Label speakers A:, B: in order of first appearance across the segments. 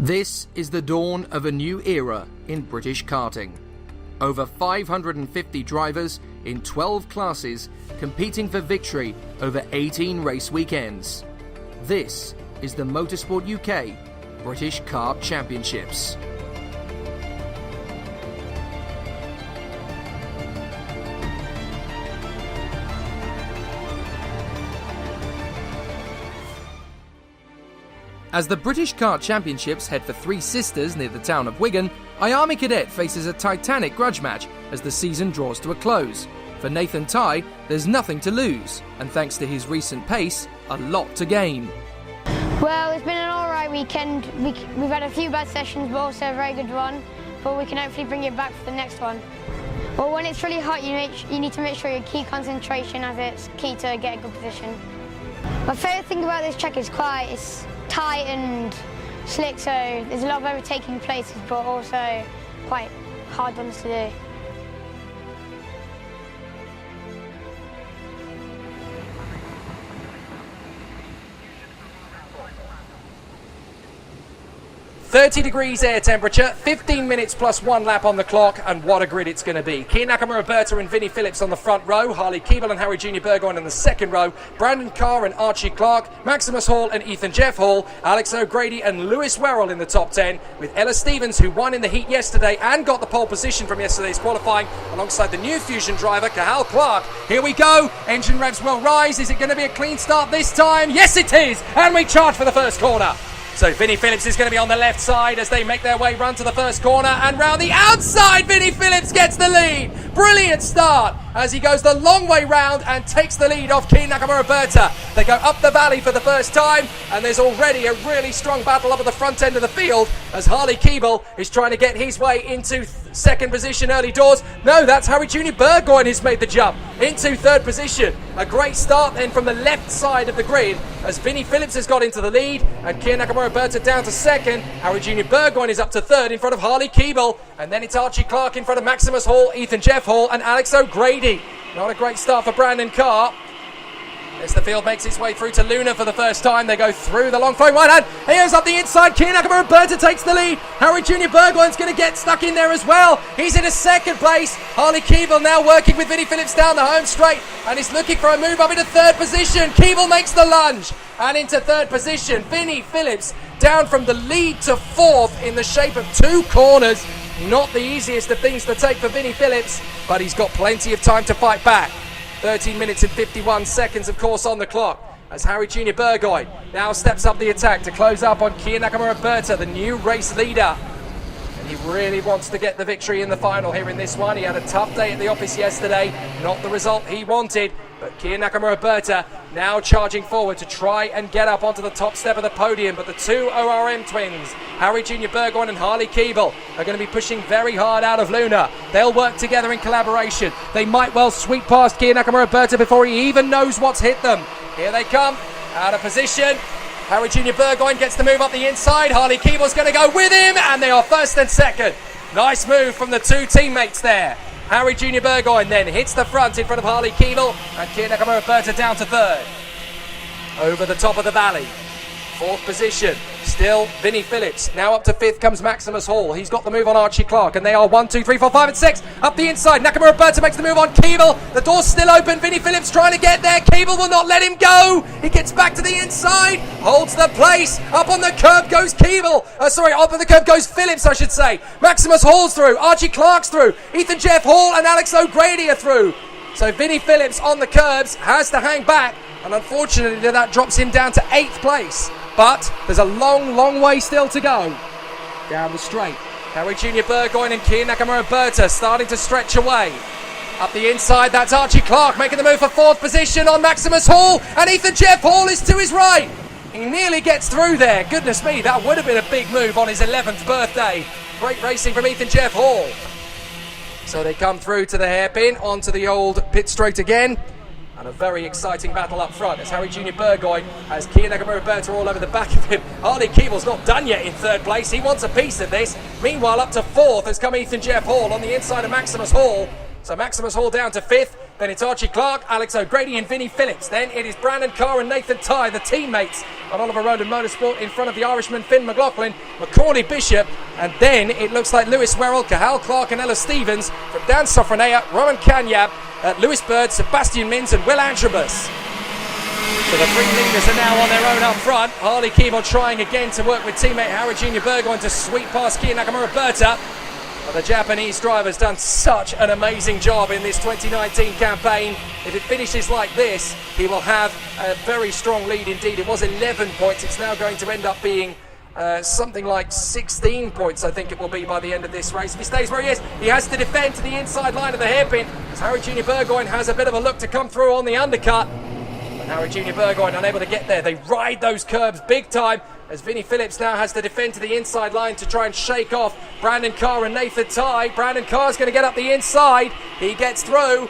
A: This is the dawn of a new era in British karting. Over 550 drivers in 12 classes competing for victory over 18 race weekends. This is the Motorsport UK British Kart Championships. As the British Kart Championships head for Three Sisters near the town of Wigan, IAME Cadet faces a titanic grudge match as the season draws to a close. For Nathan Tighe, there's nothing to lose, and thanks to his recent pace, a lot to gain.
B: Well, it's been an alright weekend. We've had a few bad sessions, but also a very good one, but we can hopefully bring it back for the next one. Well, when it's really hot, you need to make sure you keep concentration, as it's key to get a good position. My favourite thing about this track is it's tight and slick, so there's a lot of overtaking places, but also quite hard ones to do.
C: .30 air temperature, 15 minutes plus 1 lap on the clock, and what a grid it's going to be. Keir Nakamura and Vinnie Phillips on the front row, Harley Keeble and Harry Junior Burgoyne in the second row, Brandon Carr and Archie Clark, Maximus Hall and Ethan Jeff Hall, Alex O'Grady and Lewis Werrell in the top 10, with Ella Stevens, who won in the heat yesterday and got the pole position from yesterday's qualifying, alongside the new Fusion driver, Cathal Clark. Here we go, engine revs will rise. Is it going to be a clean start this time? Yes it is, and we charge for the first corner. So Vinnie Phillips is going to be on the left side as they make their way run to the first corner, and round the outside Vinnie Phillips gets the lead. Brilliant start as he goes the long way round and takes the lead off Keir Nakamura. They go up the valley for the first time, and there's already a really strong battle up at the front end of the field as Harley Keeble is trying to get his way into second position early doors. No, that's Harry Junior Burgoyne who's made the jump into third position. A great start then from the left side of the grid as Vinnie Phillips has got into the lead and Keir Nakamura down to second. Harry Junior Burgoyne is up to third in front of Harley Keeble, and then it's Archie Clark in front of Maximus Hall, Ethan Jeff Hall and Alex O'Grady. Not a great start for Brandon Carr. As the field makes its way through to Luna for the first time, they go through the long flowing right hand. Here's up the inside, Keir Nakamura takes the lead. Harry Junior Burgoyne's going to get stuck in there as well. He's in a second place. Harley Keeble now working with Vinnie Phillips down the home straight, and he's looking for a move up into third position. Keeble makes the lunge and into third position. Vinnie Phillips down from the lead to fourth in the shape of two corners. Not the easiest of things to take for Vinnie Phillips, but he's got plenty of time to fight back. 13 minutes and 51 seconds, of course, on the clock as Harry Junior Burgoyne now steps up the attack to close up on Keir Nakamura, the new race leader. And he really wants to get the victory in the final here in this one. He had a tough day at the office yesterday, not the result he wanted, but Keir Nakamura now charging forward to try and get up onto the top step of the podium. But the two ORM twins, Harry Junior Burgoyne and Harley Keeble, are going to be pushing very hard out of Luna. They'll work together in collaboration. They might well sweep past Keir Nakamura before he even knows what's hit them. Here they come, out of position. Harry Junior Burgoyne gets the move up the inside. Harley Keeble's going to go with him, and they are first and second. Nice move from the two teammates there. Harry Junior Burgoyne then hits the front in front of Harley Keeble, and Keir Nakamura down to third. Over the top of the valley. Fourth position, still Vinnie Phillips. Now up to fifth comes Maximus Hall. He's got the move on Archie Clark, and they are 1, 2, 3, 4, 5 and 6. Up the inside, Nakamura makes the move on Keeble. The door's still open, Vinnie Phillips trying to get there. Keeble will not let him go. He gets back to the inside, holds the place. Up on the curb goes Keeble. Up on the curb goes Phillips, I should say. Maximus Hall's through, Archie Clark's through, Ethan Jeff Hall and Alex O'Grady are through. So Vinnie Phillips on the curbs has to hang back, and unfortunately that drops him down to 8th place. But there's a long, long way still to go down the straight. Harry Junior Burgoyne and Keir Nakamura starting to stretch away. Up the inside, that's Archie Clark making the move for fourth position on Maximus Hall, and Ethan Jeff Hall is to his right. He nearly gets through there. Goodness me, that would have been a big move on his 11th birthday. Great racing from Ethan Jeff Hall. So they come through to the hairpin, onto the old pit straight again. And a very exciting battle up front as Harry Junior Burgoyne has Keir Nakamura all over the back of him. Harley Keeble's not done yet in third place. He wants a piece of this. Meanwhile, up to fourth has come Ethan Jeff Hall on the inside of Maximus Hall. So Maximus Hall down to fifth. Then it's Archie Clark, Alex O'Grady and Vinnie Phillips. Then it is Brandon Carr and Nathan Tye, the teammates on Oliver Road and Motorsport, in front of the Irishman Finn McLaughlin, Macaulay Bishop, and then it looks like Lewis Werrell, Cahal Clark and Ella Stevens, from Dan Sofronea, Roman Kanyab, Lewis Bird, Sebastian Mins and Will Antrobus. So the three leaders are now on their own up front. Harley Keeble trying again to work with teammate Howard Junior Burgoyne to sweep past Kia Nakamura Berta. But the Japanese driver's done such an amazing job in this 2019 campaign. If it finishes like this, he will have a very strong lead indeed. It was 11 points. It's now going to end up being something like 16 points, I think it will be by the end of this race. If he stays where he is, he has to defend to the inside line of the hairpin, as Harry Junior Burgoyne has a bit of a look to come through on the undercut. And Harry Junior Burgoyne unable to get there. They ride those curbs big time, as Vinnie Phillips now has to defend to the inside line to try and shake off Brandon Carr and Nathan Tye. Brandon Carr's going to get up the inside. He gets through.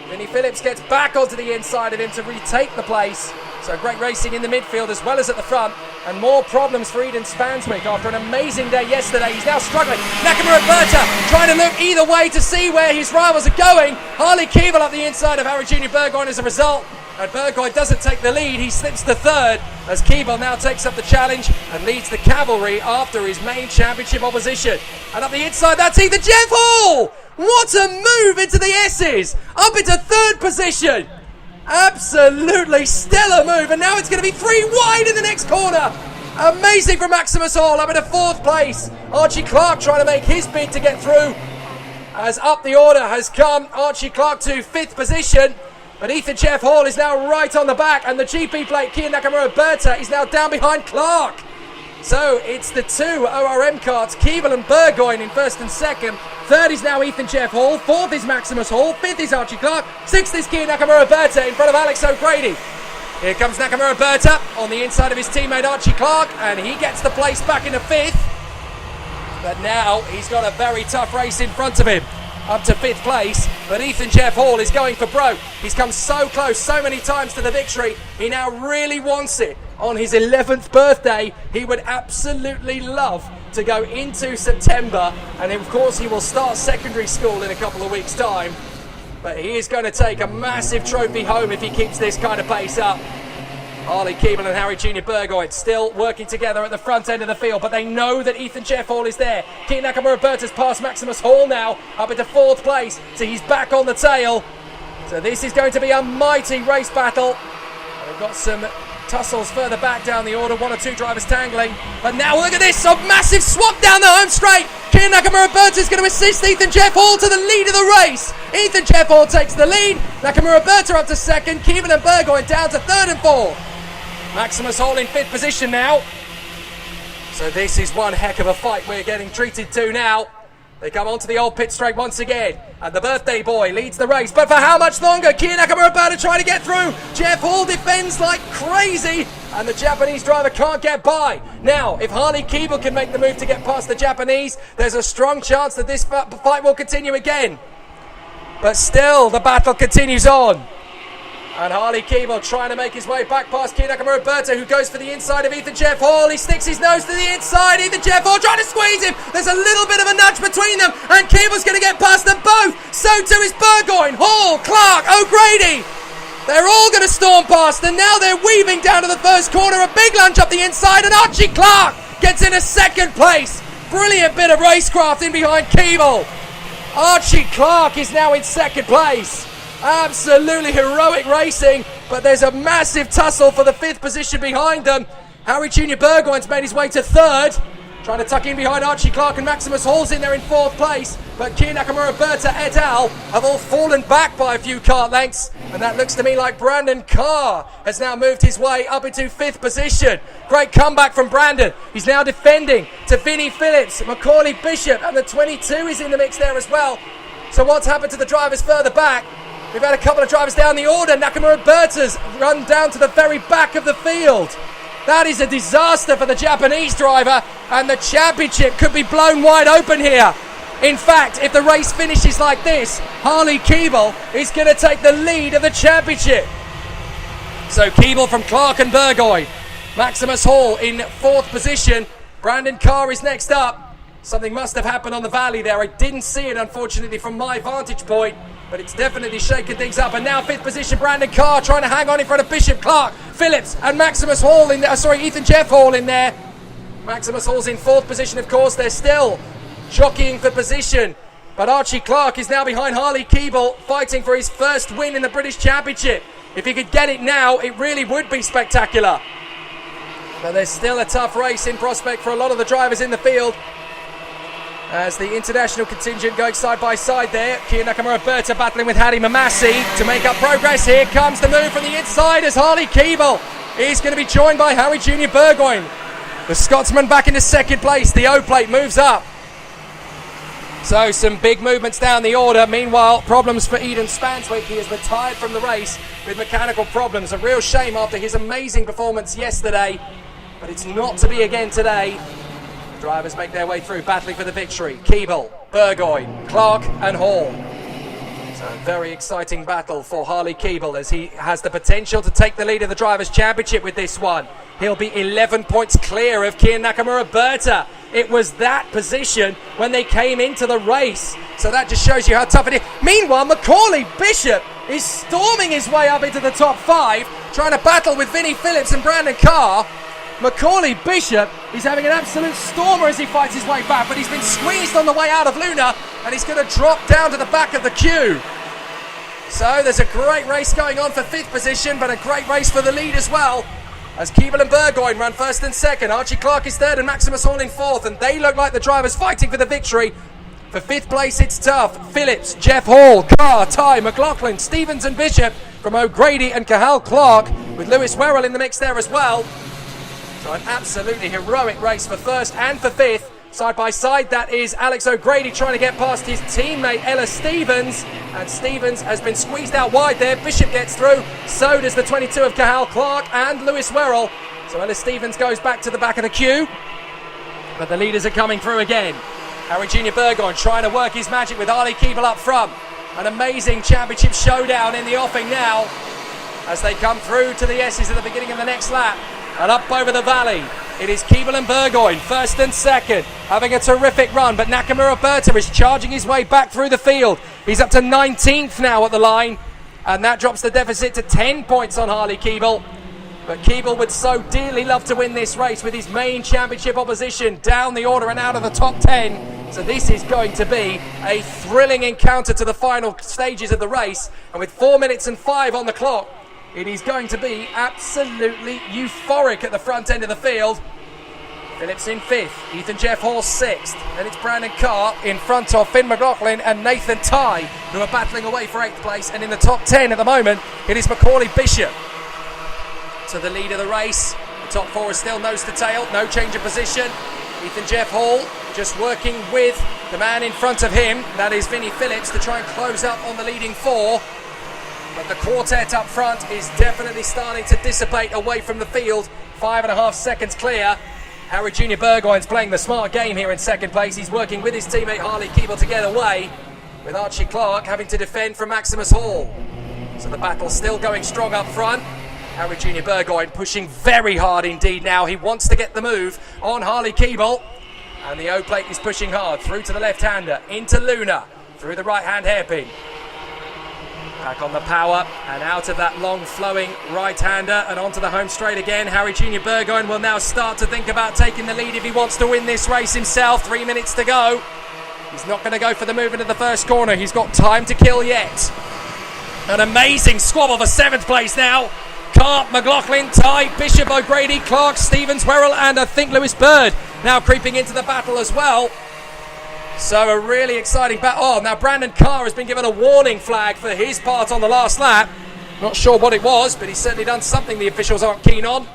C: Vinnie Phillips gets back onto the inside of him to retake the place. So great racing in the midfield as well as at the front. And more problems for Eden Spanswick after an amazing day yesterday. He's now struggling. Nakamura Berta trying to look either way to see where his rivals are going. Harley Keeble up the inside of Harry Junior Burgoyne as a result. And Burgoyne doesn't take the lead, he slips to third as Keeble now takes up the challenge and leads the cavalry after his main championship opposition. And up the inside, that's either Jeff Hall! What a move into the S's! Up into third position! Absolutely stellar move, and now it's going to be 3 wide in the next corner! Amazing from Maximus Hall up into fourth place. Archie Clark trying to make his bid to get through, as up the order has come Archie Clark to fifth position. But Ethan Jeff Hall is now right on the back, and the GP plate Kia Nakamura Berta is now down behind Clark. So it's the two ORM carts, Keeble and Burgoyne in first and second. Third is now Ethan Jeff Hall. Fourth is Maximus Hall. Fifth is Archie Clark. Sixth is Kia Nakamura Berta in front of Alex O'Grady. Here comes Nakamura Berta on the inside of his teammate Archie Clark, and he gets the place back into fifth. But now he's got a very tough race in front of him, up to fifth place, but Ethan Jeff Hall is going for broke. He's come so close so many times to the victory. He now really wants it on his 11th birthday. He would absolutely love to go into September, and of course he will start secondary school in a couple of weeks' time. But he is going to take a massive trophy home if he keeps this kind of pace up. Harley Keeble and Harry Junior Burgoyne still working together at the front end of the field, but they know that Ethan Jeff Hall is there. Kia Nakamura Berta's past Maximus Hall now, up into fourth place, so he's back on the tail. So this is going to be a mighty race battle. We've got some tussles further back down the order, 1 or 2 drivers tangling. But now look at this, a massive swap down the home straight. Kia Nakamura Berta is going to assist Ethan Jeff Hall to the lead of the race. Ethan Jeff Hall takes the lead. Nakamura Berta up to second, Keeble and Burgoyne down to third and fourth. Maximus Hall in fifth position now. So this is one heck of a fight we're getting treated to now. They come onto the old pit straight once again, and the birthday boy leads the race. But for how much longer? Kia Nakamura Berta trying to get through. Jeff Hall defends like crazy, and the Japanese driver can't get by. Now, if Harley Keeble can make the move to get past the Japanese, there's a strong chance that this fight will continue again. But still, the battle continues on. And Harley Keeble trying to make his way back past Kia Nakamura Berta, who goes for the inside of Ethan Jeff Hall. He sticks his nose to the inside. Ethan Jeff Hall trying to squeeze him. There's a little bit of a nudge between them, and Keeble's going to get past them both. So too is Burgoyne, Hall, Clark, O'Grady. They're all going to storm past, and now they're weaving down to the first corner. A big lunge up the inside, and Archie Clark gets in a second place. Brilliant bit of racecraft in behind Keeble. Archie Clark is now in second place. Absolutely heroic racing, but there's a massive tussle for the fifth position behind them. Harry Junior Burgoyne's made his way to third, trying to tuck in behind Archie Clark, and Maximus Hall's in there in fourth place. But Kia Nakamura Berta et al. Have all fallen back by a few kart lengths, and that looks to me like Brandon Carr has now moved his way up into fifth position. Great comeback from Brandon. He's now defending to Vinnie Phillips, Macaulay Bishop, and the 22 is in the mix there as well. So what's happened to the drivers further back? We've had a couple of drivers down the order. Nakamura Berta's run down to the very back of the field. That is a disaster for the Japanese driver, and the championship could be blown wide open here. In fact, if the race finishes like this, Harley Keeble is going to take the lead of the championship. So Keeble from Clark and Burgoyne. Maximus Hall in fourth position. Brandon Carr is next up. Something must have happened on the valley there. I didn't see it, unfortunately, from my vantage point, but it's definitely shaking things up. And now 5th position, Brandon Carr trying to hang on in front of Bishop, Clark, Phillips, and Maximus Hall in there. Ethan Jeff Hall in there. Maximus Hall's in 4th position, of course. They're still jockeying for position. But Archie Clark is now behind Harley Keeble, fighting for his first win in the British Championship. If he could get it now, it really would be spectacular. But there's still a tough race in prospect for a lot of the drivers in the field, as the international contingent going side by side there. Kia Nakamura Berta battling with Hadi Mamasi to make up progress. Here comes the move from the inside as Harley Keeble is going to be joined by Harry Junior Burgoyne. The Scotsman back into 2nd place. The O-plate moves up. So some big movements down the order. Meanwhile, problems for Eden Spanswick. He has retired from the race with mechanical problems. A real shame after his amazing performance yesterday, but it's not to be again today. Drivers make their way through, battling for the victory. Keeble, Burgoyne, Clark and Hall. So a very exciting battle for Harley Keeble, as he has the potential to take the lead of the Drivers' Championship with this one. He'll be 11 points clear of Kia Nakamura Berta. It was that position when they came into the race. So that just shows you how tough it is. Meanwhile, Macaulay Bishop is storming his way up into the top 5, trying to battle with Vinnie Phillips and Brandon Carr. Macaulay Bishop is having an absolute stormer as he fights his way back, but he's been squeezed on the way out of Luna, and he's going to drop down to the back of the queue. So there's a great race going on for 5th position, but a great race for the lead as well, as Keeble and Burgoyne run 1st and 2nd. Archie Clark is 3rd and Maximus Hall in 4th, and they look like the drivers fighting for the victory. For 5th place, it's tough. Phillips, Jeff Hall, Carr, Ty, McLaughlin, Stevens and Bishop from O'Grady and Cahal Clark, with Lewis Werrell in the mix there as well. So an absolutely heroic race for 1st and for 5th. Side by side, that is Alex O'Grady trying to get past his teammate Ella Stevens. And Stevens has been squeezed out wide there. Bishop gets through. So does the 22 of Cahal Clark and Lewis Werrell. So Ella Stevens goes back to the back of the queue. But the leaders are coming through again. Harry Junior Burgoyne trying to work his magic with Harley Keeble up front. An amazing championship showdown in the offing now, as they come through to the S's at the beginning of the next lap. And up over the valley, it is Keeble and Burgoyne, 1st and 2nd, having a terrific run. But Nakamura Berta is charging his way back through the field. He's up to 19th now at the line, and that drops the deficit to 10 points on Harley Keeble. But Keeble would so dearly love to win this race with his main championship opposition down the order and out of the top 10. So this is going to be a thrilling encounter to the final stages of the race. And with 4 minutes and 5 on the clock, it is going to be absolutely euphoric at the front end of the field. Phillips in 5th, Ethan Jeff Hall 6th. Then it's Brandon Carr in front of Finn McLaughlin and Nathan Ty, who are battling away for 8th place. And in the top 10 at the moment, it is Macaulay Bishop. To the lead of the race. The top 4 is still nose to tail, no change of position. Ethan Jeff Hall just working with the man in front of him, that is Vinnie Phillips, to try and close up on the leading 4. But the quartet up front is definitely starting to dissipate away from the field. 5.5 seconds clear. Harry Junior Burgoyne's playing the smart game here in 2nd place. He's working with his teammate Harley Keeble to get away, with Archie Clark having to defend from Maximus Hall. So the battle's still going strong up front. Harry Junior Burgoyne pushing very hard indeed now. He wants to get the move on Harley Keeble. And the O-plate is pushing hard through to the left-hander, into Luna, through the right-hand hairpin. Back on the power and out of that long flowing right-hander and onto the home straight again. Harry Junior Burgoyne will now start to think about taking the lead if he wants to win this race himself. 3 minutes to go. He's not going to go for the move into the first corner. He's got time to kill yet. An amazing squabble for 7th place now. Carr, McLaughlin, Ty, Bishop, O'Grady, Clark, Stevens, Werrell and I think Lewis Bird now creeping into the battle as well. So a really exciting battle. Oh, now Brandon Carr has been given a warning flag for his part on the last lap. Not sure what it was, but he's certainly done something the officials aren't keen on.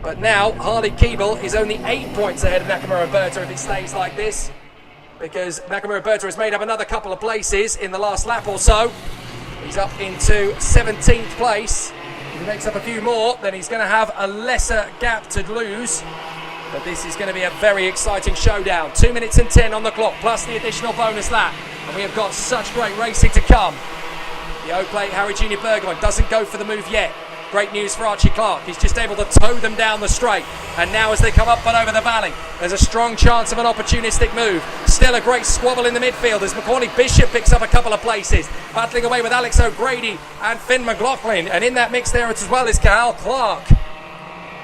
C: But now Harley Keeble is only 8 points ahead of Nakamura Berta if it stays like this, because Nakamura Berta has made up another couple of places in the last lap or so. He's up into 17th place. If he makes up a few more, then he's going to have a lesser gap to lose. But this is going to be a very exciting showdown. 2 minutes and 10 on the clock, plus the additional bonus lap. And we have got such great racing to come. The O-plate, Harry Junior Burgoyne, doesn't go for the move yet. Great news for Archie Clark. He's just able to tow them down the straight. And now as they come up and over the valley, there's a strong chance of an opportunistic move. Still a great squabble in the midfield as Macaulay Bishop picks up a couple of places. Battling away with Alex O'Grady and Finn McLaughlin. And in that mix there as well is Cadet Clark.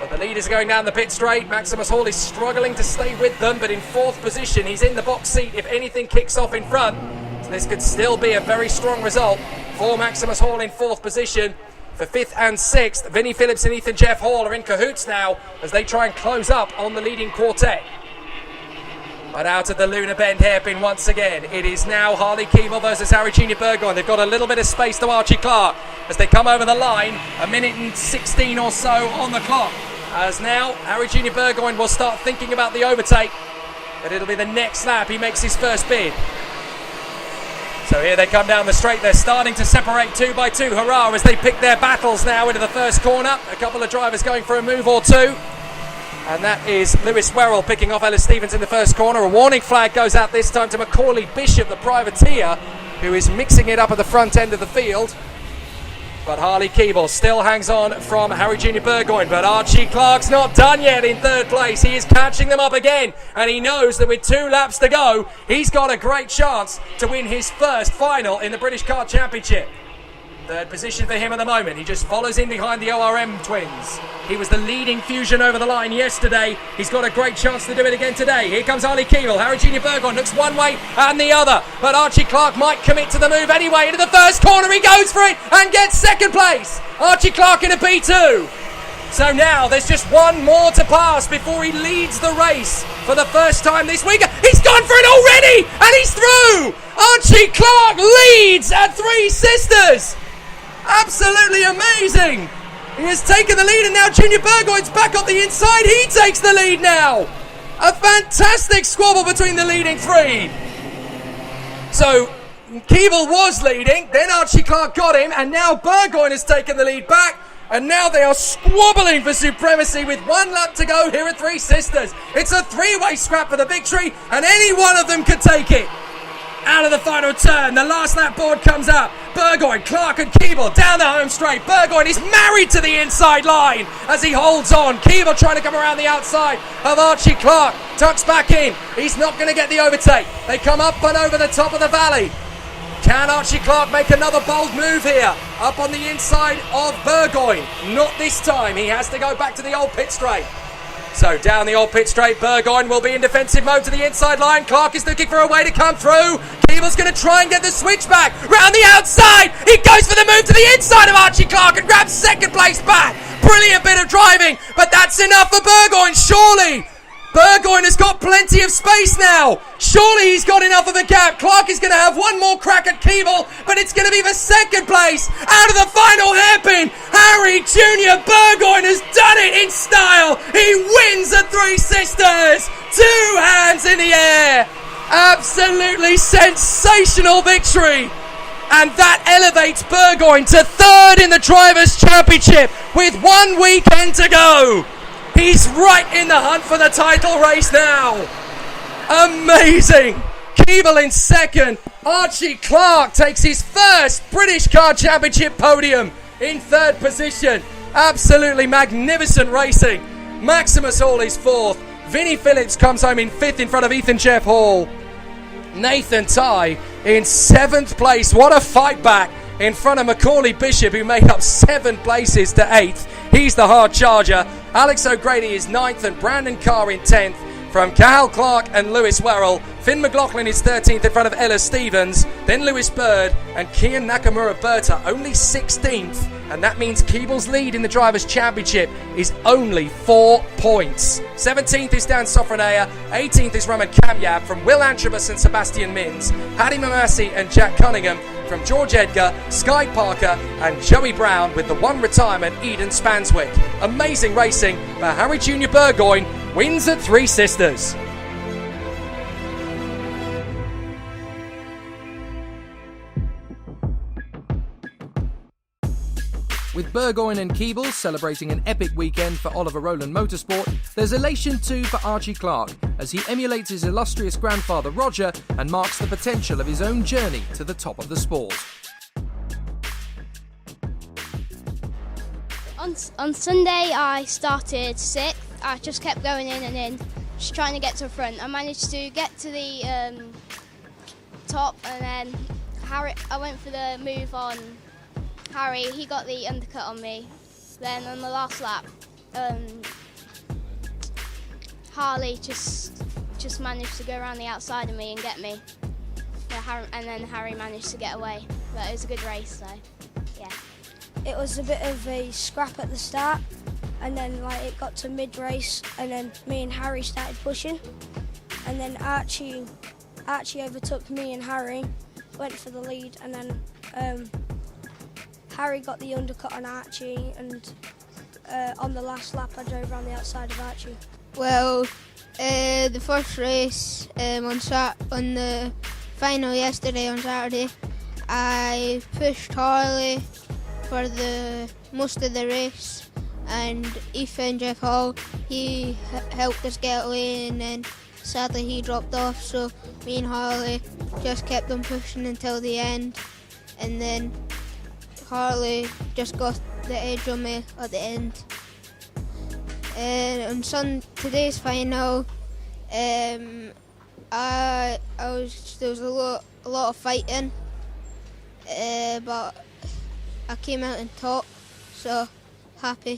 C: But the leaders are going down the pit straight. Maximus Hall is struggling to stay with them, but in 4th position. He's in the box seat if anything kicks off in front. So this could still be a very strong result for Maximus Hall in 4th position. For 5th and 6th, Vinnie Phillips and Ethan Jeff Hall are in cahoots now as they try and close up on the leading quartet. But out of the Lunar Bend hairpin once again, it is now Harley Keeble versus Harry Junior Burgoyne. They've got a little bit of space to Archie Clark as they come over the line, 1:16 or so on the clock. As now, Harry Junior Burgoyne will start thinking about the overtake, but it'll be the next lap he makes his first bid. So here they come down the straight. They're starting to separate 2 by 2. Hurrah as they pick their battles now into the first corner. A couple of drivers going for a move or two. And that is Lewis Werrell picking off Ellis Stevens in the first corner. A warning flag goes out this time to Macaulay Bishop, the privateer, who is mixing it up at the front end of the field. But Harley Keeble still hangs on from Harry Junior Burgoyne. But Archie Clark's not done yet in 3rd place. He is catching them up again. And he knows that with 2 laps to go, he's got a great chance to win his first final in the British Kart Championship. 3rd position for him at the moment. He just follows in behind the ORM twins. He was the leading Fusion over the line yesterday. He's got a great chance to do it again today. Here comes Harley Keeble. Harry Junior Burgoyne looks one way and the other. But Archie Clark might commit to the move anyway. Into the first corner he goes for it and gets 2nd place. Archie Clark in a P2. So now there's just one more to pass before he leads the race for the first time this week. He's gone for it already and he's through. Archie Clark leads at Three Sisters. Absolutely amazing. He has taken the lead and now Junior Burgoyne's back up the inside. He takes the lead now. A fantastic squabble between the leading 3. So Keeble was leading, then Archie Clark got him, and now Burgoyne has taken the lead back, and now they are squabbling for supremacy with 1 lap to go here at Three Sisters. It's a 3-way scrap for the victory, and any one of them could take it. Out of the final turn, the last lap board comes up. Burgoyne, Clark and Keeble down the home straight. Burgoyne is married to the inside line as he holds on. Keeble trying to come around the outside of Archie Clark. Tucks back in. He's not going to get the overtake. They come up and over the top of the valley. Can Archie Clark make another bold move here? Up on the inside of Burgoyne. Not this time. He has to go back to the old pit straight. So down the old pit straight, Burgoyne will be in defensive mode to the inside line. Clark is looking for a way to come through. Keeble's going to try and get the switch back. Round the outside, he goes for the move to the inside of Archie Clark and grabs 2nd place back. Brilliant bit of driving, but that's enough for Burgoyne, surely. Burgoyne has got plenty of space now. Surely he's got enough of a gap. Clark is going to have one more crack at Keeble, but it's going to be for 2nd place. Out of the final hairpin, Harry Junior Burgoyne has done it in style. He wins at Three Sisters. 2 hands in the air. Absolutely sensational victory. And that elevates Burgoyne to 3rd in the Drivers' Championship with 1 weekend to go. He's right in the hunt for the title race now. Amazing. Keeble in 2nd. Archie Clark takes his first British Kart Championship podium in 3rd position. Absolutely magnificent racing. Maximus Hall is 4th. Vinnie Phillips comes home in 5th in front of Ethan Jeff Hall. Nathan Tye in 7th place. What a fight back in front of Macaulay Bishop, who made up 7 places to 8th. He's the hard charger. Alex O'Grady is 9th and Brandon Carr in 10th. From Cadet Clark and Lewis Werrell, Finn McLaughlin is 13th in front of Ellis Stevens, then Lewis Bird and Kian Nakamura Berta only 16th, and that means Keeble's lead in the Drivers' Championship is only 4 points. 17th is Dan Sofranea, 18th is Roman Kamyab from Will Antrobus and Sebastian Mins, Paddy Mamasi and Jack Cunningham from George Edgar, Sky Parker and Joey Brown with the 1 retirement Eden Spanswick. Amazing racing, but Harry Junior Burgoyne wins at Three Sisters.
A: With Burgoyne and Keeble celebrating an epic weekend for Oliver Rowland Motorsport, there's elation too for Archie Clark as he emulates his illustrious grandfather Roger and marks the potential of his own journey to the top of the sport.
D: On Sunday I started 6th. I just kept going in and in, just trying to get to the front. I managed to get to the top, and then I went for the move on Harry. He got the undercut on me. Then on the last lap, Harley just managed to go around the outside of me and get me. And then Harry managed to get away. But it was a good race, so yeah.
E: It was a bit of a scrap at the start, and then it got to mid-race, and then me and Harry started pushing, and then Archie overtook me and Harry, went for the lead, and then Harry got the undercut on Archie, and on the last lap I drove around the outside of Archie.
F: Well, the first race on the final yesterday on Saturday, I pushed Harley for the most of the race, and Ethan Jeff Hall, he helped us get away, and then sadly he dropped off, so me and Harley just kept on pushing until the end, and then Harley just got the edge on me at the end. And on today's final, there was a lot of fighting, but I came out on top, so happy.